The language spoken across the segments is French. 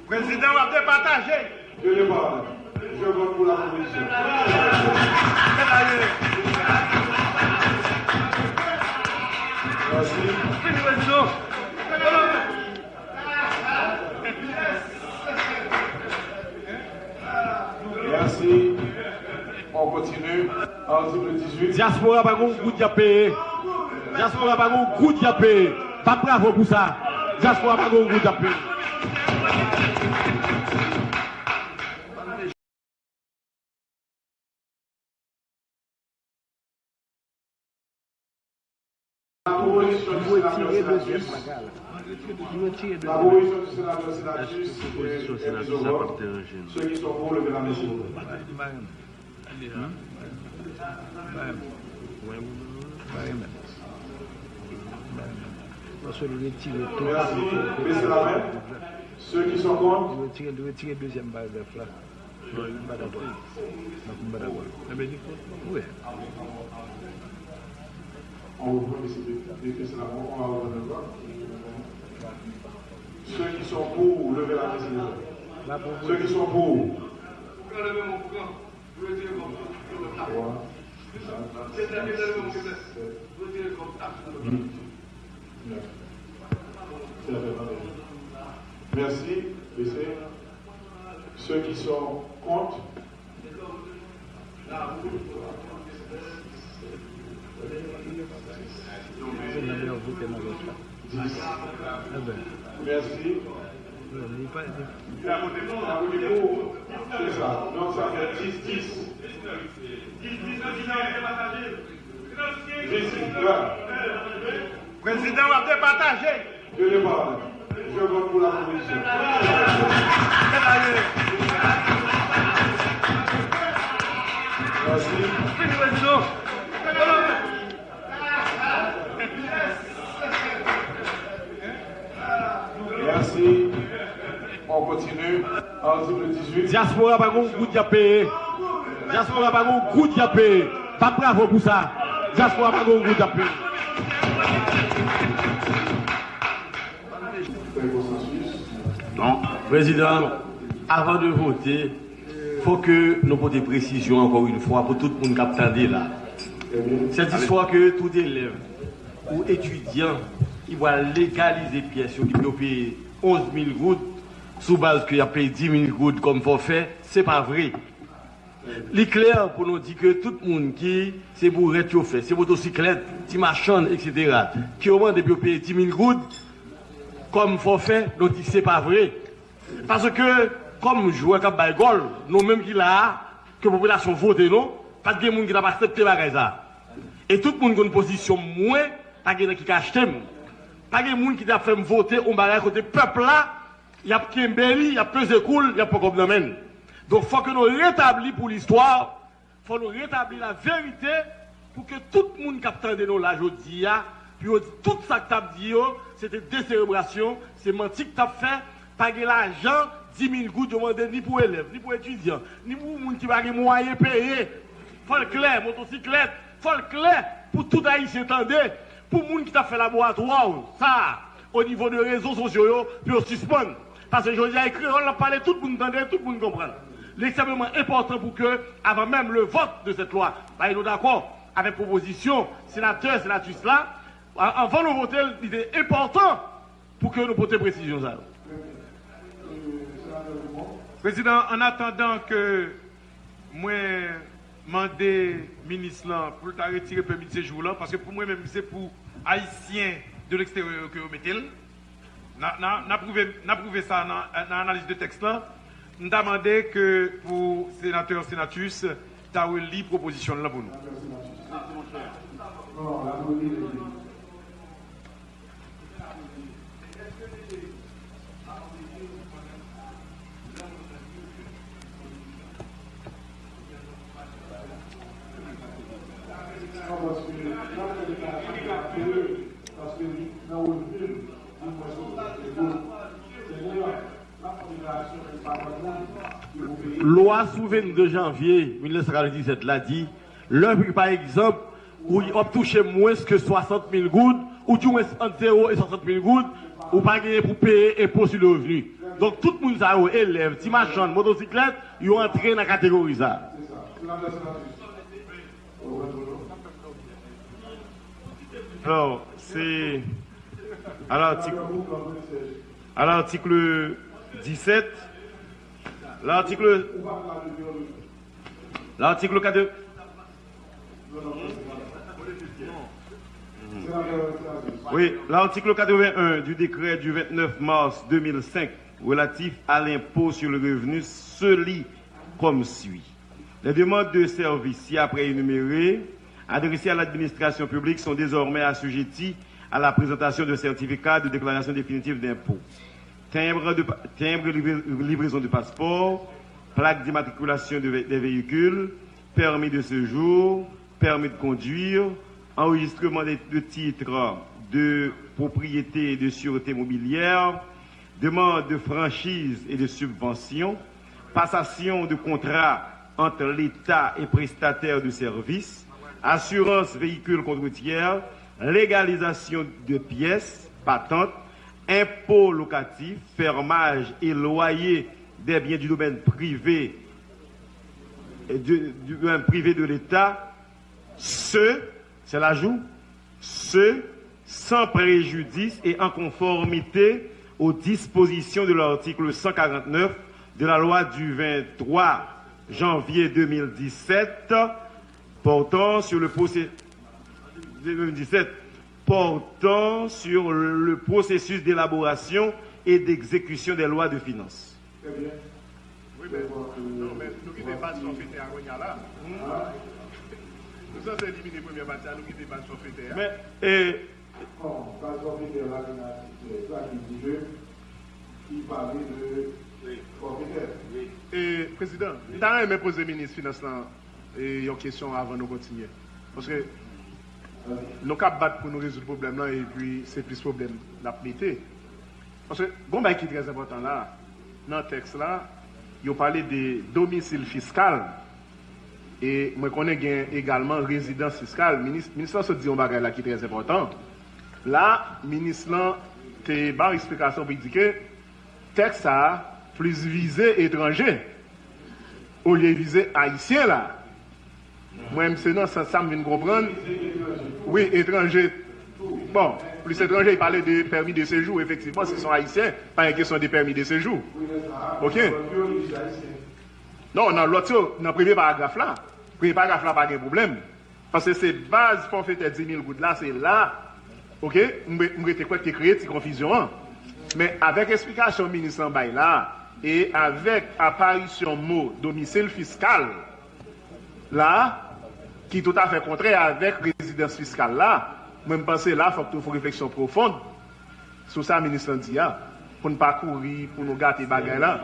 Président va départager. Je le parle. Je vote pour la proposition. Merci. Merci. On continue. Article 18. Diaspora pas un coup de payer. Diaspora pas un coup de payer. Pas bravo pour ça. Diaspora pas un coup de payer. La proposition du sénateur Sénatus. La proposition du sénateur Sénatus est mise au vote. Ceux qui sont pour, levez la main s'il vous plaît. Merci. Baissez la main. Ceux qui sont contre. Retirer le deuxième paragraphe là. On vous voit baisser la main. On va ouvrir le vote. Ceux qui sont pour, levez la main s'il vous plaît. Ceux qui sont pour. Merci. Baissez. Ceux qui sont contre. Merci. Il a voté pour. C'est ça. Donc ça fait 10-10. 10-10. Président va départager. Je le parle. Je vote pour la proposition. Merci. Merci. On continue. Article 18. Diaspora pas un coup de payer. Diaspora pas un coup de payer. Pas bravo pour ça. Diaspora pas un coup de payer. Non. Président, avant de voter, il faut que nous portions des précisions encore une fois pour tout le monde qui attendait là. Cette histoire que tout élève ou étudiant, il va légaliser pièces qui peut payer 11 000 gouttes sous base qu'il a payé 10 000 gouttes comme forfait, c'est pas vrai. Il clair pour nous dire que tout le monde qui c'est bourrette qui fait, c'est motocyclette, petit machin, etc., qui au moins depuis payer 10 000 gouttes comme forfait, nous dit c'est pas vrai. Parce que, comme joueur comme Baïgol, nous-mêmes qui là, que la population vote, non, pas de monde qui n'a pas accepté ça. Et tout le monde qui a une position moins, pas de qui a acheté. Pas de monde qui a fait voter, on va côté peuple là, il y a Kimbeli, il y a pesé cool, il y a pas comme domaine. Donc il faut que nous rétablissions pour l'histoire, il faut nous rétablir la vérité pour que tout le monde qui attend nous là aujourd'hui, puis tout ça que tu as dit, c'était des célébrations, c'est menti que tu as fait, pas de l'argent, 10 000 gouttes demandé ni pour élèves, ni pour étudiants, ni pour les gens qui n'ont pas moyen payer. Il faut le clair, motocyclette, il faut le clair pour tout haïtien attendez, pour les gens qui ont fait laboratoire, ça, au niveau des réseaux sociaux, puis on suspend. Parce que je dis à écrire, on a parlé, tout le monde entendait, tout le monde comprend. L'extrêmement important pour que, avant même le vote de cette loi, bah, nous d'accord avec proposition, sénateur, sénatrice là, avant de voter, il est important pour que nous portions précision ça. Président, en attendant que moi mandé ministre là pour retirer le permis de séjour là, parce que pour moi même c'est pour Haïtiens de l'extérieur que vous mettez. N'a prouvé ça dans l'analyse de texte là. Nous avons demandé que pour sénateur sénatus, tu as lu proposition là pour nous. Loi sous 22 janvier 1997 l'a dit, l'œuvre par exemple, où il a touché moins que 60 000 gouttes, ou tu entre 0 et 60 000 gouttes, ou pas gagner pour payer impôt sur le revenu. Donc tout le monde, ça, élève, petit machin, motocyclette, ils ont entré dans la catégorie ça. Alors, c'est à l'article 17, l'article 4. Oui, l'article 81 du décret du 29 mars 2005 relatif à l'impôt sur le revenu se lit comme suit. Les demandes de services ci-après énumérées adressées à l'administration publique sont désormais assujetties à la présentation de certificats de déclaration définitive d'impôt, timbre livraison de passeport, plaque d'immatriculation des véhicules, permis de séjour, permis de conduire, enregistrement de titres de propriété et de sûreté mobilière, demande de franchise et de subvention, passation de contrat entre l'État et prestataire de services, assurance véhicule contre routière, légalisation de pièces, patentes, impôts locatifs, fermage et loyer des biens du domaine privé et du domaine privé de l'État, c'est l'ajout, sans préjudice et en conformité aux dispositions de l'article 149 de la loi du 23 janvier 2017 portant sur le processus d'élaboration et d'exécution des lois de finances. Très bien. Oui, mais non, mais nous qui débattons sur le à là. Nous sommes éliminés la première partie, nous qui débattons sur le Mais, non, pas sur le là, c'est ça qui parlait de forfaitaire. Et, Président, tu as aimé poser au ministre des Finances une question avant de continuer. Parce que nous avons battre pour nous résoudre le problème là, et puis c'est plus problème d'appliquer. Parce que, bon, qui est très important là, dans le texte là, il parlé de domicile fiscal. Et moi, je connais également résidence fiscale. Le ministre se dit un bagage là qui est très important. Là, le ministre a une explication pour dire que le texte a plus visé étranger au lieu de viser haïtien là. Moi, c'est non, ça me vient de comprendre. Oui, étranger. Bon, plus étranger, il parlait de permis de séjour. Effectivement, ce sont haïtiens, pas une question de permis de séjour. Ok? Non, dans l'autre, dans le premier paragraphe là, pas de problème. Parce que c'est base forfaitaire 10 000 gouttes là, c'est là. Ok? Je quoi que créé cette confusion. Mais avec explication ministre Baye là, et avec apparition mot domicile fiscal, là, qui est tout à fait contraire avec résidence fiscale là, moi je pense là, il faut que tu fasses une réflexion profonde sur ça, ministre dit, pour ne pas courir, pour nous gâter les bagages là.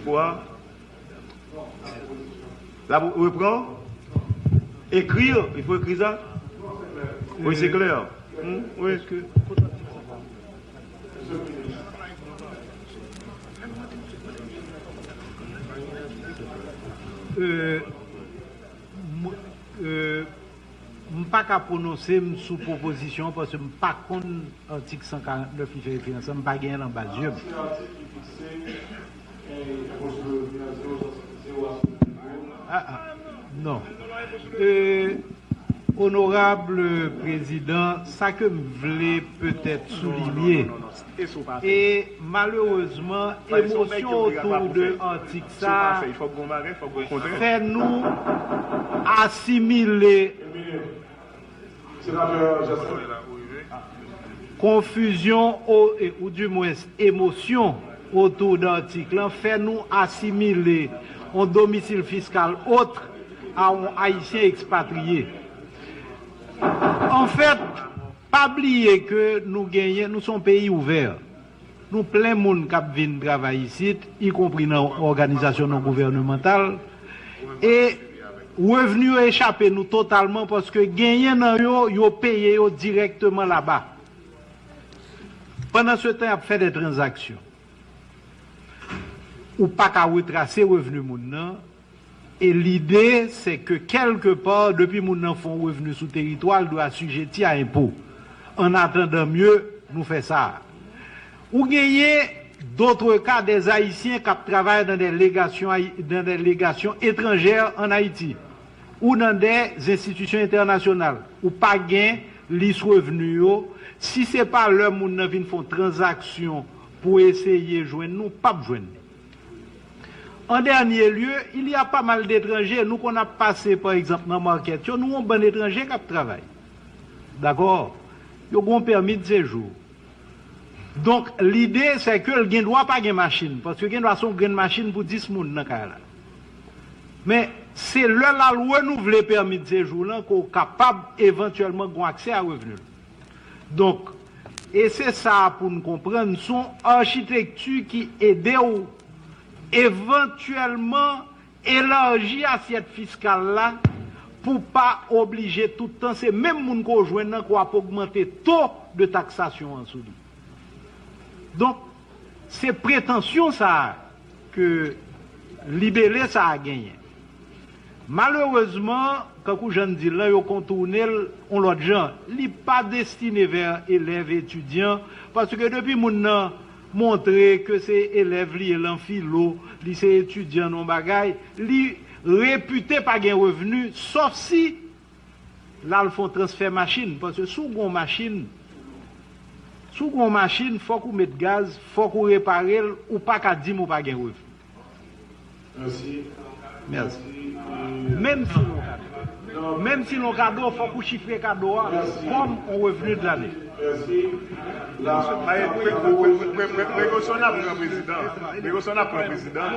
Quoi? Là, vous reprenez? Écrire, il faut écrire ça? Oui, c'est clair. Oui, est-ce que... Je ne peux pas prononcer sous proposition parce que je ne pas contre l'article 149 qui fait référence, je ne peux pas gagner en bas de yeux. Non. Honorable Président, ça que je voulais peut-être souligner, et malheureusement, l'émotion autour de l'article ça fait nous assimiler confusion ou du moins émotion autour d'article fait nous assimiler un domicile fiscal autre à un haïtien expatrié. En fait, pas oublier que nous sommes pays ouvert. Nous plein monde qui vient travailler ici, y compris dans l'organisation non gouvernementale. Et revenu échappé nous totalement parce que gagné nan yo payé yo directement là-bas. Pendant ce temps, il a fait des transactions. Ou pas qu'à retracer revenu moun nan. Et l'idée, c'est que quelque part, depuis moun nan font revenu sous territoire, il doit assujetti à impôt. En attendant mieux, nous faisons ça. Ou gagné d'autres cas des Haïtiens qui travaillent dans des légations étrangères en Haïti ou dans des institutions internationales ou pas gain lis revenu. Si ce n'est pas leur moun nan vin font transaction pour essayer de joindre nous, pas joindre. En dernier lieu, il y a pas mal d'étrangers, nous qu'on a passé par exemple dans le market, nous avons bon étrangers qui travaillent. D'accord? Ils ont un permis de séjour. Donc l'idée c'est que le gain doit pas gain machine, parce que le gain doit son gain machine pour 10 moun dans cas là. Mais c'est là la renouveler permis de séjour là qu'on est capable éventuellement d'avoir accès à revenu. Donc, et c'est ça pour nous comprendre, son architecture qui aide ou éventuellement élargir l'assiette fiscale là pour pas obliger tout le temps, c'est même moun qu'on joindre qu'on va augmenter taux de taxation en dessous. Donc, c'est prétention ça que libellé ça a gagné. Malheureusement, quand je dis là, ils contourné on l'autre gens, il n'est pas destiné vers élèves étudiants, parce que depuis mon an montré que c'est élèves liés l'enphilo, lycée étudiant non bagaille, li réputé pas gain revenu, sauf si là ils font transfert machine, parce que sous gon machine, faut qu'on mette gaz, faut qu'on répare ou pas qu'à dire ou pas gain revenu. Merci. Merci. Même si l'on cadeau, il faut qu'on chiffre cadeau comme on revenu de l'année. Merci. Précaution après le président.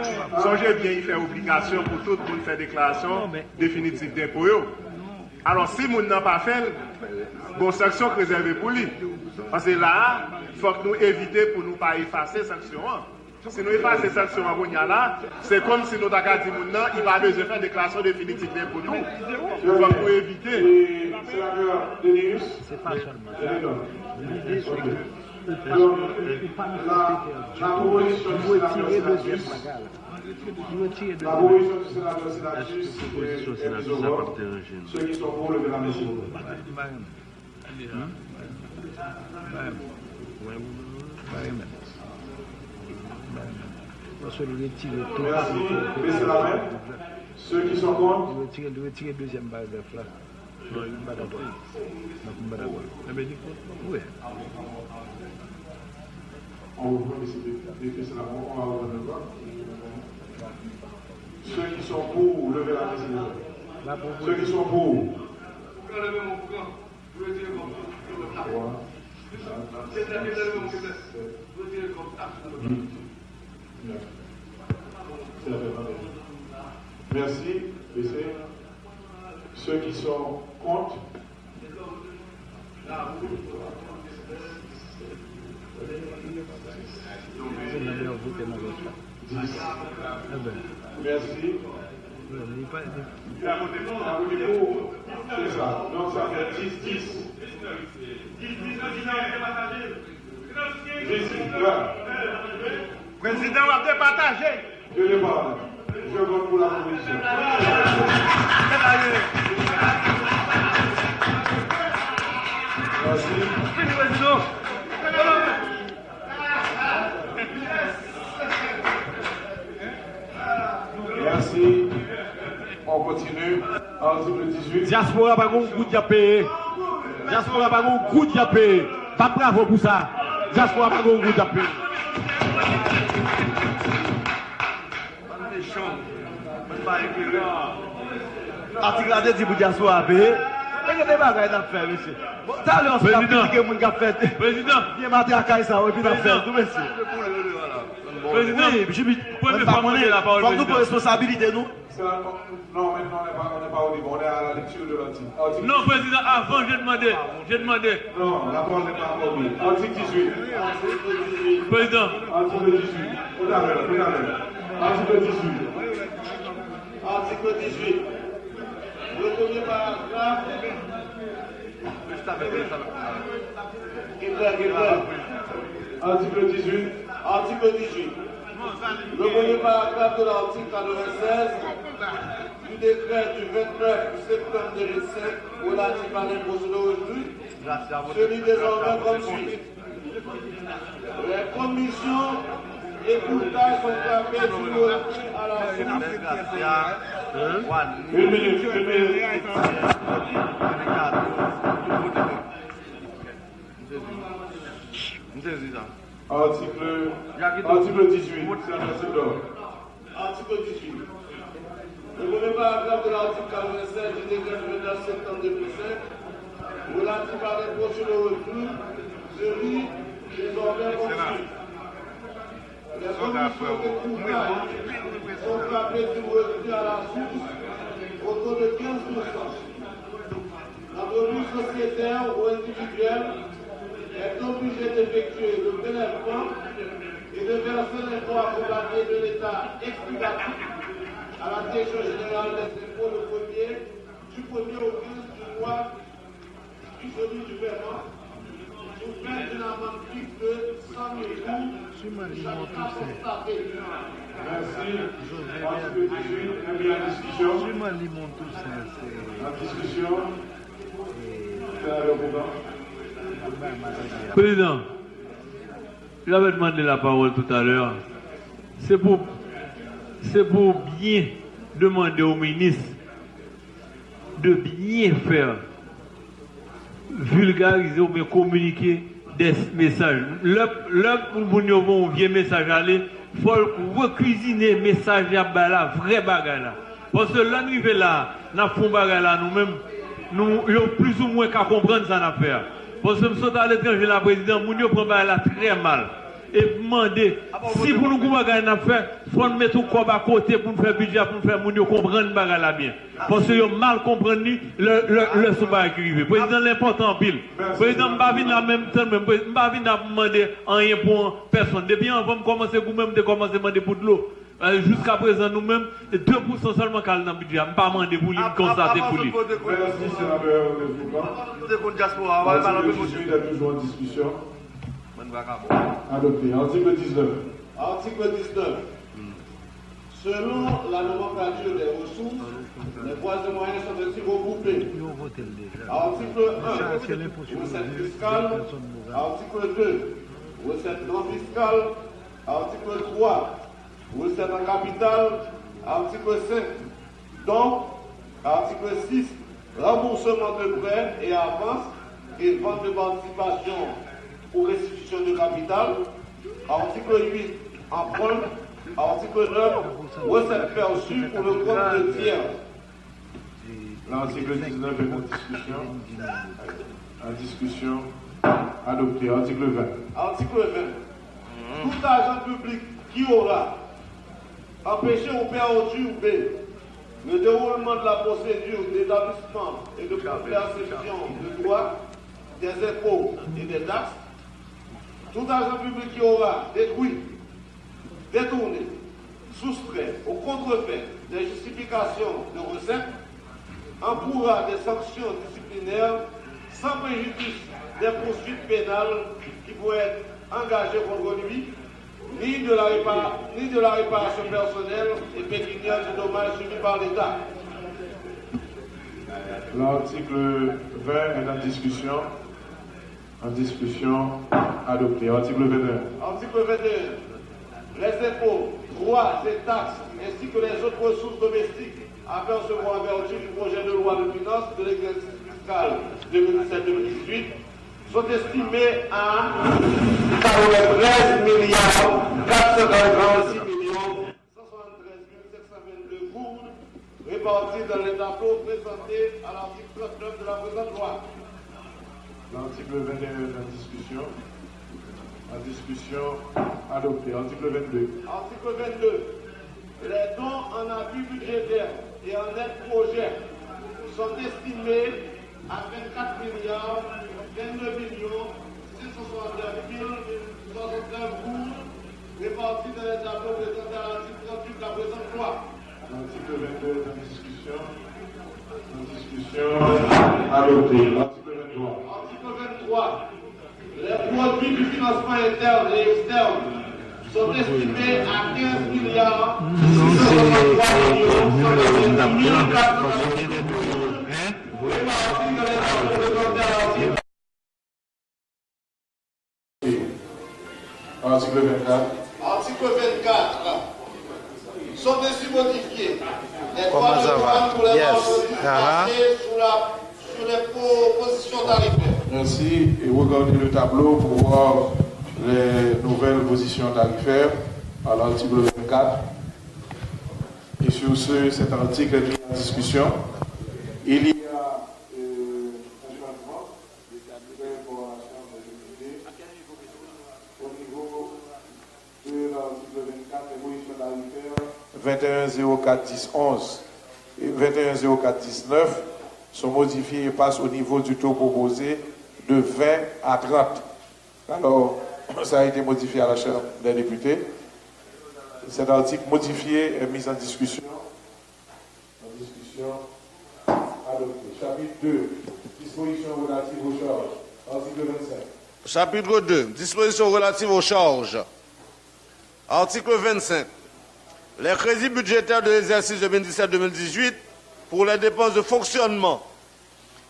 Songez bien, il fait obligation pour tout le monde faire déclaration définitive d'impôt. Alors, si moun n'a pas fait, bon sanction réservée pour lui. Parce que là, il faut que nous évitions pour nous pas effacer sanction. Si nous effaçons sanction à là, c'est comme si nous avons dit moun nan, il va besoin faire déclaration définitive d'impôt nous. Il faut pour éviter. C'est pas seulement. L'idée c'est que la proposition du sénateur, ceux qui sont pour lever la main. Merci, baissez la main. Ceux qui sont contre. Retirer deuxième barre de là. Oui. On va baisser la main. On va ouvrir le vote. Ceux qui sont pour, levez la main. Ceux qui sont pour. Merci. Baissez. Ceux qui sont contre. Merci. Il a voté pour. C'est ça. Donc ça fait 10. 10. Président, on va départager. Je ne parle. Je vote pour la commission. Merci. Merci. On continue. Article 18. Diaspora pas un coup de payer. Diaspora pas un coup de payer. Pas bravo pour ça. Diaspora pas un coup de payer. Article là dit pour diaspora à payer. Mais il y a des bagages à faire, monsieur. Ça, on s'est appliqué mon gars fait. Président. Viens mater à Kaïsa, et puis faire tout, monsieur. Président, je me dis, la parole. Nous pour responsabilité, nous. Non, maintenant, on n'est pas au niveau, on est à la lecture de l'article. Non, président, avant, j'ai demandé. Non, la parole n'est pas encore mise. Article 18. Président. Article 18. Tout à l'heure. Article 18. Article 18. Le premier paragraphe. Article 18. Article 18. Le premier paragraphe de l'article 96 du décret du 29 septembre 2005 relatif à l'impôt sur le revenu se lit désormais comme suit. Les commissions et courtages sont frappés du revenu à la source. Une minute. Article 18. Article 18. Le premier paragraphe de l'article 96 du décret du 29 septembre 2005 relatif à l'impôt sur le revenu se lit désormais comme suit. Les commissions de courtage sont frappées du revenu à la source au taux de 15%. L'entreprise sociétaire ou individuelle est obligé d'effectuer le prélèvement et de verser l'impôt accompagné de l'État explicatif à la Direction générale des impôts le premier du 1er au 15 du mois du celui du paiement, sous peine d'une amende fixe de 100 000 francs chaque cas constaté. Merci. Article 18, la discussion. La discussion. Président, j'avais demandé la parole tout à l'heure. C'est pour bien demander au ministre de bien faire vulgariser ou bien communiquer des messages. L'heure où nous avons un vieux message aller, il faut recuisiner le message à la vraie bagarre. Parce que l'arrivée là, nous faisons bagarre là nous-mêmes, nous avons plus ou moins qu'à comprendre ça affaire. Parce que nous sommes à l'étranger, la présidente, nous prenons bagarre là très mal. Et demander, si pour nous gagner une affaire, il faut nous mettre au corps à côté pour nous faire budget, pour nous faire nous comprendre le bagarre là bien. Parce que nous mal comprendre le souba qui arrive. Président, l'important pile. Président, je ne vais pas venir en même temps, je ne vais pas venir demander rien pour personne. Depuis avant de commencer, vous-même, de commencer à demander pour de l'eau. Jusqu'à présent, nous-mêmes, 2% seulement dans le budget. Je ne vais pas demander pour lui, constater pour lui. Merci, sénateur. Article 18 est toujours en discussion. Adopté. Article 19. Article 19. Selon la nomenclature des ressources, les voies et moyens sont ainsi regroupés. Article 1. Recette fiscale. Article 2. Recette non fiscale. Article 3. Recette en capital. Article 5. Donc, article 6. Remboursement de prêts et avances et vente de participation ou restitution de capital. Article 8, emprunt. Article 9, recettes perçues pour le compte de tiers. L'article 19 est en discussion. Adopté. Article 20. Article 20. Tout agent public qui aura empêché ou perdu ou le déroulement de la procédure d'établissement et de perception de droits, des impôts et des taxes, tout agent public qui aura détruit, détourné, soustrait ou contrefait des justifications de recettes encourra des sanctions disciplinaires sans préjudice des poursuites pénales qui pourraient être engagées contre lui, ni de la réparation personnelle et pécuniaire du dommage subi par l'État. L'article 20 est en discussion. En discussion, adopté. Article 21. Article 21. Les impôts, droits et taxes, ainsi que les autres ressources domestiques à percevoir en vertu du projet de loi de finances de l'exercice fiscal 2017-2018 sont estimés à 13 milliards 446 millions 173 722 gourdes réparties dans les tableaux présentés à l'article 39 de la présente loi. L'article 21 est en discussion. En discussion adopté. Article 22. Article 22. Les dons en appui budgétaire et en aide projet sont estimés à 24 milliards 22 millions 669 069 gourdes réparties dans les tableaux présentés à l'article 38 de la présente loi. L'article 22 est en discussion. Discussion adoptée. Article 23. Article 23. Les produits du financement interne et externe sont estimés à 15 milliards. Article 24. Article 24. Sont ainsi modifiés. Les Comment droits de ça va? douane pour les Yes. marchandises sur les propositions tarifaires. Merci. Et regardez le tableau pour voir les nouvelles positions tarifaires à l'article 24. Et sur cet article est mis en discussion. Il y a un changement des nouvelles informations au niveau de l'article 24, évolution tarifaire 21041011 et 210419 sont modifiés et passent au niveau du taux proposé de 20 à 30. Alors, ça a été modifié à la Chambre des députés. Cet article modifié est mis en discussion. Adopté. Chapitre 2, dispositions relatives aux charges. Article 25. Chapitre 2, dispositions relatives aux charges. Article 25. Les crédits budgétaires de l'exercice 2017-2018 pour les dépenses de fonctionnement,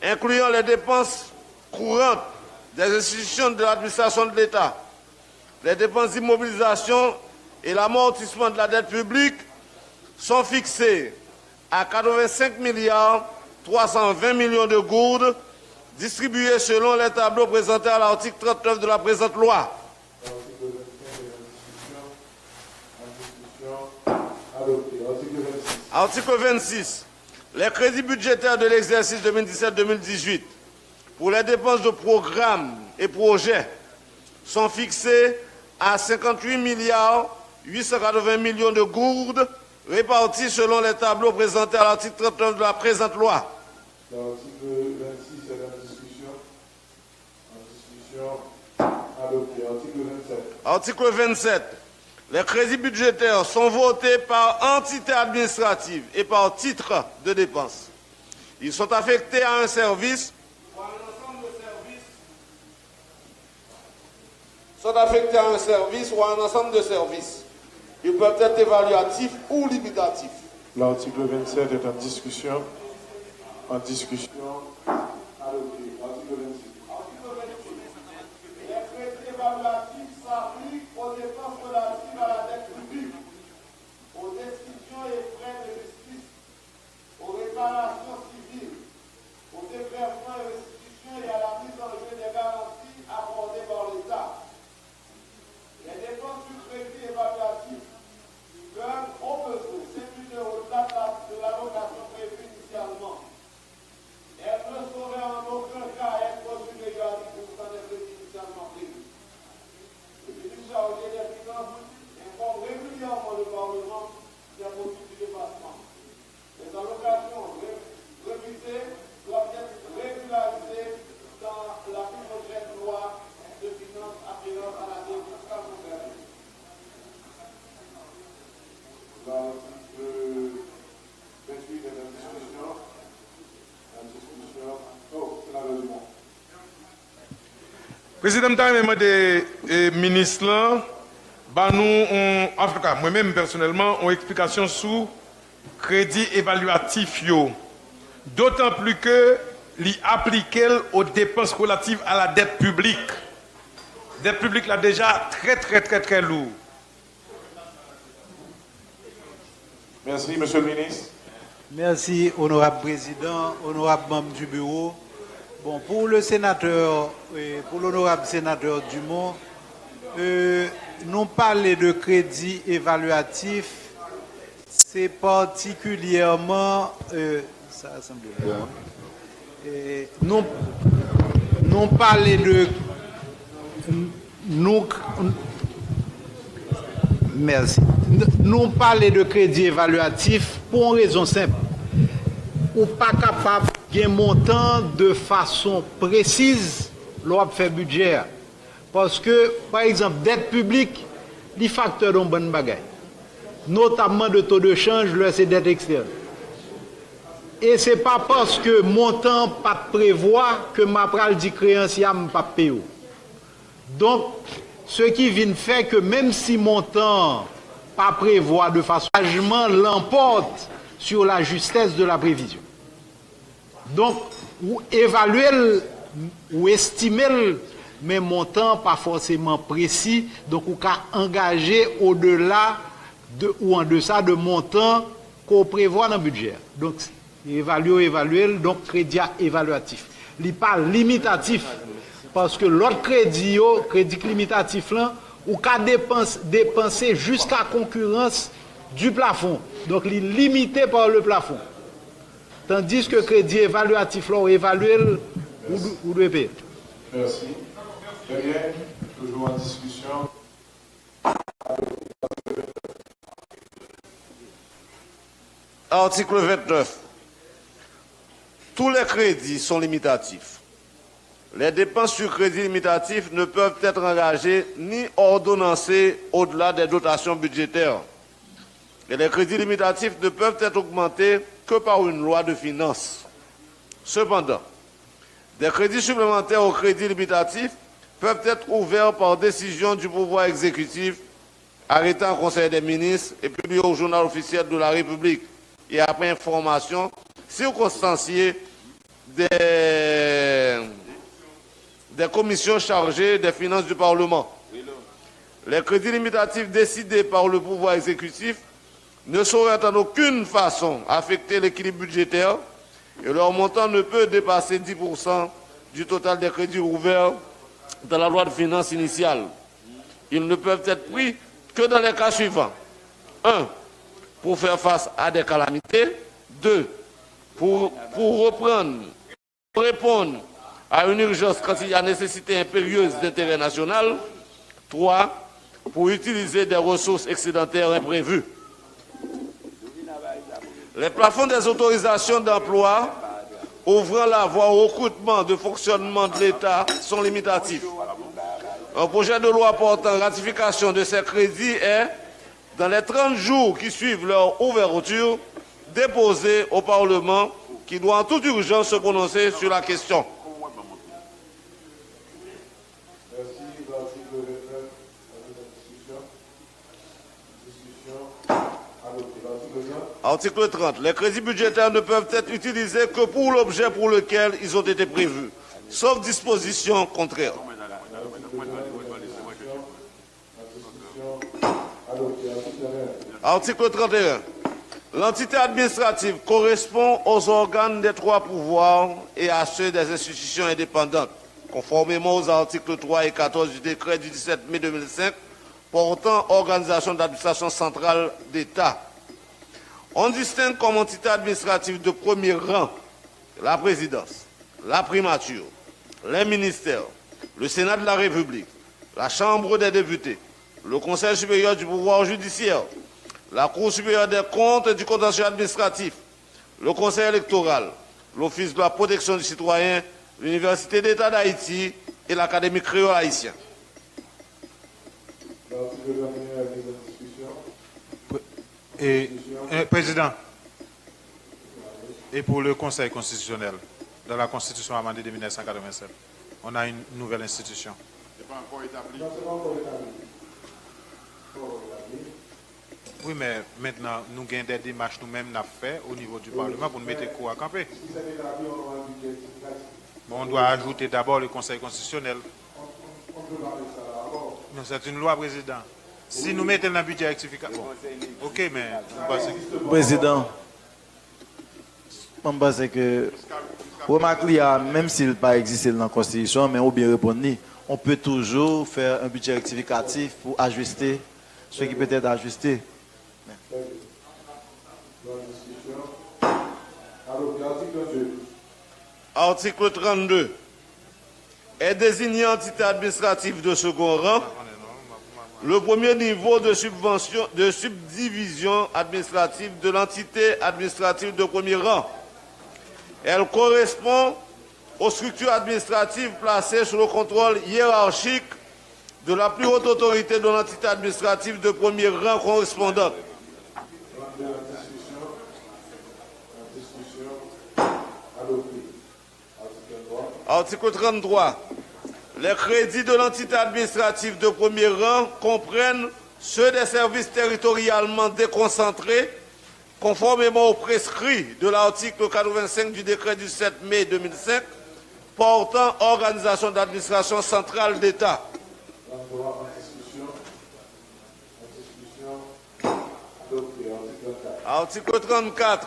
incluant les dépenses courantes des institutions de l'administration de l'État, les dépenses d'immobilisation et l'amortissement de la dette publique, sont fixés à 85 milliards 320 millions de gourdes, distribués selon les tableaux présentés à l'article 39 de la présente loi. Article 26. Les crédits budgétaires de l'exercice 2017-2018 pour les dépenses de programmes et projets sont fixés à 58 milliards 880 millions de gourdes répartis selon les tableaux présentés à l'article 39 de la présente loi. L'article 26 est en discussion. Adopté. Article 27. Article 27. Les crédits budgétaires sont votés par entité administrative et par titre de dépense. Ils sont affectés à un service ou à un ensemble de services. Sont affectés à un service ou à un ensemble de services. Ils peuvent être évaluatifs ou limitatifs. L'article 27 est en discussion. Adopté. Article 26. Les crédits évaluatifs s'appliquent aux dépenses relatives à la dette publique, aux décisions et frais de justice, aux réparations civiles, aux dégrèvements et restitutions et à la mise en jeu des garanties accordées par l'État. Les dépenses du crédit évaluatif peuvent, au besoin, s'imputer au-delà de l'allocation prévue initialement. Elles ne sauraient en aucun cas être supérieures à 10% des crédits initialement prévus. Le ministre chargé des Finances informe régulièrement le Parlement des motifs du dépassement. Les allocations révisées doivent être régularisées dans la plus prochaine loi de finances afférente à l'année fiscale concernée. L'article 28 est en discussion. Oh, c'est la règlement. Président, je vais demander au ministre, en tout cas, moi-même personnellement, une explication sur crédit évaluatif. D'autant plus que l'y appliquer aux dépenses relatives à la dette publique. La dette publique là déjà très lourd. Merci, Monsieur le ministre. Merci, honorable président, honorable membre du bureau. Bon, pour le sénateur, pour l'honorable sénateur Dumont, nous parler de crédit évaluatif, c'est particulièrement, ça semble bon. Nous parler de, merci. Nous parler de crédit évaluatif pour une raison simple. Ou pas capable de montant de façon précise lors de faire budget. Parce que, par exemple, dette publique, les facteurs d'un bon bagage. Notamment de taux de change, là, c'est dette externe. Et ce n'est pas parce que montant pas prévoit que ma pral dit créancier pas payer. Donc, ce qui vient faire que même si montant pas prévoit de façon, l'emporte sur la justesse de la prévision. Donc, ou évaluer ou estimer mais montant pas forcément précis, donc ou qu'à engager au-delà de ou en deçà de montant qu'on prévoit dans le budget. Donc, évaluer, donc crédit évaluatif. Il n'est pas limitatif, parce que l'autre crédit limitatif là, ou qu'à dépenser jusqu'à concurrence du plafond. Donc, il est limité par le plafond. Tandis que crédit évaluatif là, ou évaluer ou de payer. Merci. Très bien. Toujours en discussion. Article 29. Tous les crédits sont limitatifs. Les dépenses sur crédit limitatif ne peuvent être engagées ni ordonnancées au-delà des dotations budgétaires. Et les crédits limitatifs ne peuvent être augmentés que par une loi de finances. Cependant, des crédits supplémentaires aux crédits limitatifs peuvent être ouverts par décision du pouvoir exécutif, arrêté en Conseil des ministres et publié au journal officiel de la République et après information circonstanciée des commissions chargées des finances du Parlement. Les crédits limitatifs décidés par le pouvoir exécutif ne sauraient en aucune façon affecter l'équilibre budgétaire et leur montant ne peut dépasser 10% du total des crédits ouverts dans la loi de finances initiale. Ils ne peuvent être pris que dans les cas suivants. 1. Pour faire face à des calamités. 2. Pour répondre à une urgence quand il y a nécessité impérieuse d'intérêt national. 3. Pour utiliser des ressources excédentaires imprévues. Les plafonds des autorisations d'emploi ouvrant la voie au recrutement de fonctionnement de l'État sont limitatifs. Un projet de loi portant ratification de ces crédits est, dans les 30 jours qui suivent leur ouverture, déposé au Parlement qui doit en toute urgence se prononcer sur la question. Article 30. Les crédits budgétaires ne peuvent être utilisés que pour l'objet pour lequel ils ont été prévus, sauf disposition contraire. Article 31. L'entité administrative correspond aux organes des trois pouvoirs et à ceux des institutions indépendantes, conformément aux articles 3 et 14 du décret du 17 mai 2005 portant organisation d'administration centrale d'État. On distingue comme entité administrative de premier rang la présidence, la primature, les ministères, le Sénat de la République, la Chambre des députés, le Conseil supérieur du pouvoir judiciaire, la Cour supérieure des comptes et du contentieux administratif, le Conseil électoral, l'Office de la protection du citoyen, l'Université d'État d'Haïti et l'Académie créole haïtienne. Président, et pour le Conseil constitutionnel, dans la Constitution amendée de 1987, on a une nouvelle institution. Ce n'est pas encore établi. Oui, mais maintenant, nous avons des démarches nous-mêmes fait au niveau du Parlement pour nous mettre quoi à camper. Bon, on doit ajouter d'abord le Conseil constitutionnel. Non, c'est une loi, Président. Si nous mettons dans le budget rectificatif, bon, ok, mais... Président, je pense que, remarque, même s'il n'a pas existé dans la Constitution, mais on bien répondre, on peut toujours faire un budget rectificatif pour ajuster ce qui peut être ajusté. Article 32. Est désigné entité administrative de second rang le premier niveau de subdivision administrative de l'entité administrative de premier rang. Elle correspond aux structures administratives placées sous le contrôle hiérarchique de la plus haute autorité de l'entité administrative de premier rang correspondante. Article 33. Les crédits de l'entité administrative de premier rang comprennent ceux des services territorialement déconcentrés, conformément aux prescrits de l'article 85 du décret du 7 mai 2005 portant organisation d'administration centrale d'État. Article 34.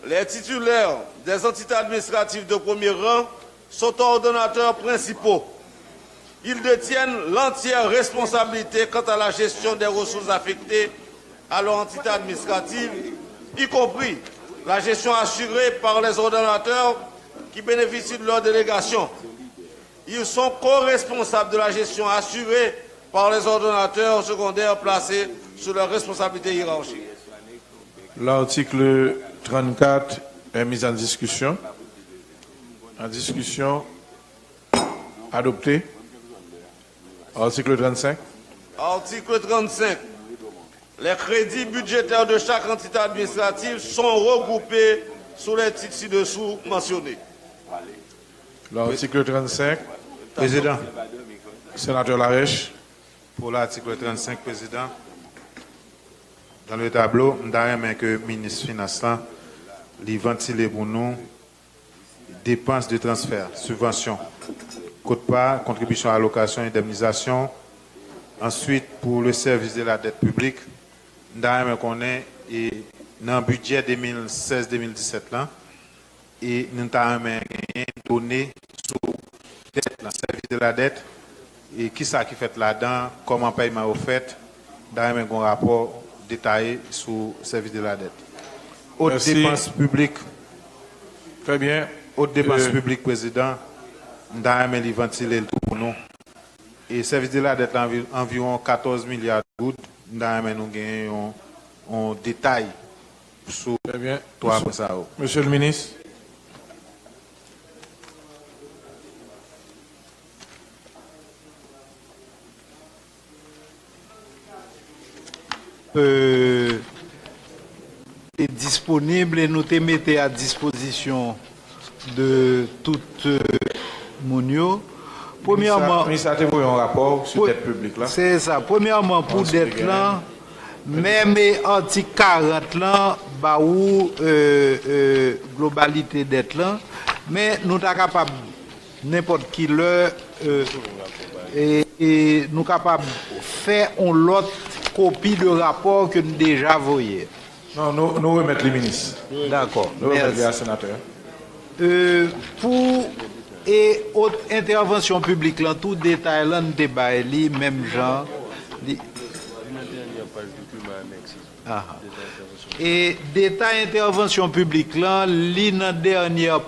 Les titulaires des entités administratives de premier rang sont ordonnateurs principaux. Ils détiennent l'entière responsabilité quant à la gestion des ressources affectées à leur entité administrative, y compris la gestion assurée par les ordonnateurs qui bénéficient de leur délégation. Ils sont co-responsables de la gestion assurée par les ordonnateurs secondaires placés sous leur responsabilité hiérarchique. L'article 34 est mis en discussion. En discussion, adopté. Article 35. Article 35. Les crédits budgétaires de chaque entité administrative sont regroupés sous les titres ci-dessous mentionnés. L'article 35. Président. Sénateur Larèche. Pour l'article 35, Président, dans le tableau, nous avons que le ministre des Finances lui ventile pour nous dépenses de transfert, subventions, quote-part, contribution à allocation, indemnisation. Ensuite, pour le service de la dette publique, nous avons qu'on est dans le budget 2016-2017 là, et nous avons donné sur le service de la dette. Et qui ça qui fait là-dedans, comment le paiement est fait, dans un rapport détaillé sur le service de la dette. Haute dépense publique. Très bien. Haute dépense publique, Président, nous avons ventilé le tout pour nous. Et le service de la dette, environ 14 milliards de gouttes, nous avons un détail sur toi après ça. Monsieur le ministre. Est disponible et nous te mettons à disposition de tout Mounio. Premièrement, un rapport sur dette publique là. C'est ça. Premièrement, pour dette là, même article 40 là, bah où globalité dette là, mais nous sommes capables n'importe qui l'heure et nous sommes capables de faire une autre copie de rapport que nous déjà voyé. Non, nous remettons les ministres. D'accord. Nous remettons les sénateurs. Pour et autre intervention publique, là, tout détail là, nous débat, même genre. Et détail intervention publique là, dans dernière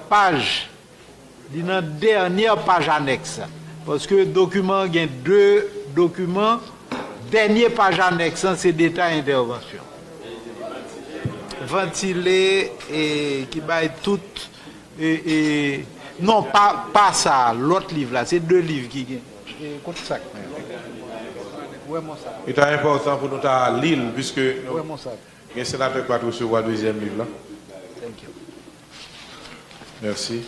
page annexe. Parce que document, il y a deux documents. Dernière page annexe, c'est détail intervention. Ventilé et qui va tout. Non, pas ça, l'autre livre là, c'est deux livres qui gagnent. Ça. Ouais, mon sac. Il est important pour nous à Lille, puisque ouais, mon sac. Le sénateur va recevoir le deuxième livre là. Thank you. Merci.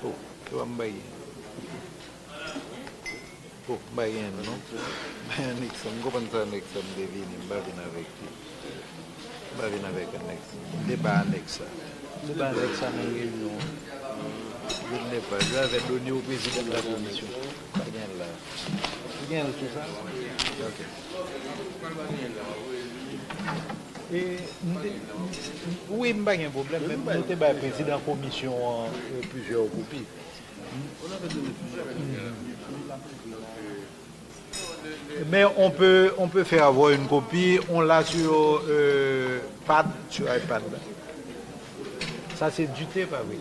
Oh, tu vas me bailler. Oh, bailler, non? Nixon, go pensa Nixon devine, bavine avec lui. Bavine avec un Nixon. Débat annexe. Débat annexe à une réunion. Je ne l'ai pas. J'avais donné au président de la commission. Rien là. Rien tout ça? Ok. Et, oui, il n'y a pas de problème. Même nous avons le président de la commission plusieurs copies. Mais on peut faire avoir une copie, on l'a sur pad, sur iPad. Ça c'est du thé, pas oui.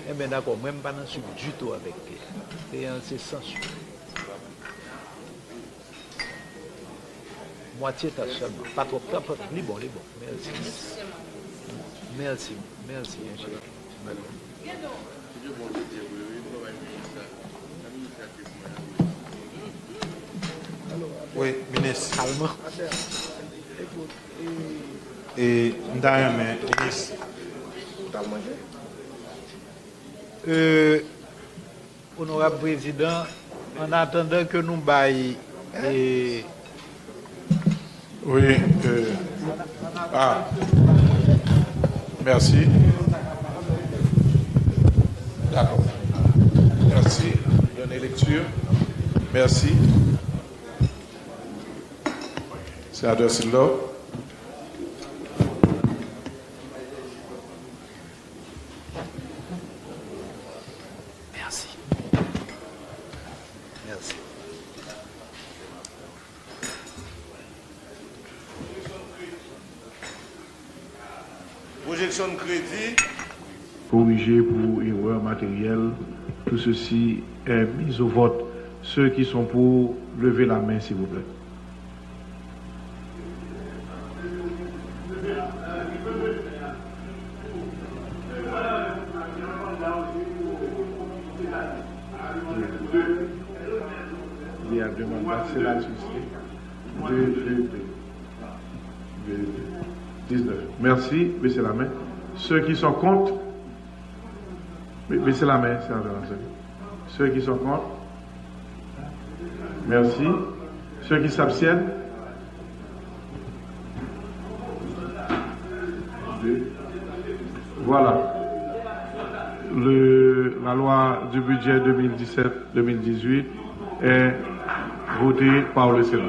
Eh bien d'accord, même pas dans du tout avec thé. C'est sans sucre. Moitié ta seulement. Pas trop, pas trop. Les bons. Merci. Merci, bien sûr. Oui, ministre. Calme. Et d'ailleurs, ministre. Honorable Président, en attendant que nous baillons Oui. Merci. D'accord. Merci. Donnez lecture. Merci. Sénateur Sillo. Merci. Merci. Projection de crédit. Corrigé pour erreur matérielle. Tout ceci est mis au vote. Ceux qui sont pour, lever la main, s'il vous plaît. Il y a demande d'accélération. 19. Merci, baissez la main. Ceux qui sont contre, baissez la main, ceux qui sont contre, merci. Ceux qui s'abstiennent, 2. Voilà. La loi du budget 2017-2018 est votée par le Sénat.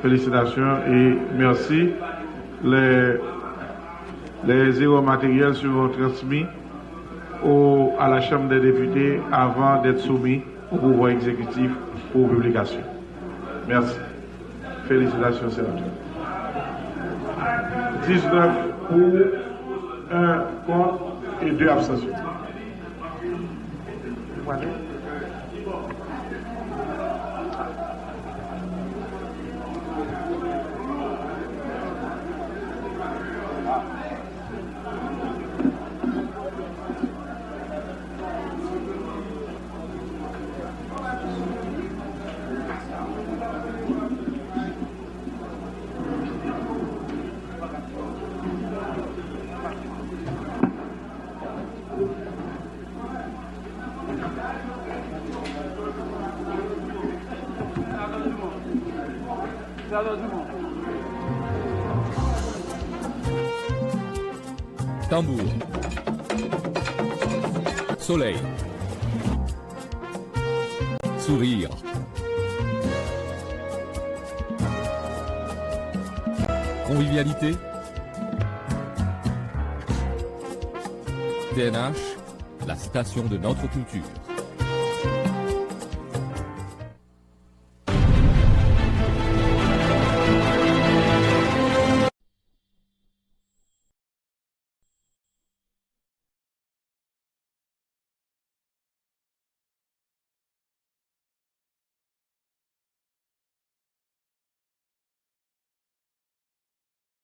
Félicitations et merci. Les erreurs matérielles seront transmis à la Chambre des députés avant d'être soumis au pouvoir exécutif pour publication. Merci. Félicitations, sénateur. 19 pour, 1 contre et 2 abstentions. Tambour. Soleil. Sourire. Convivialité. TNH, la station de notre culture.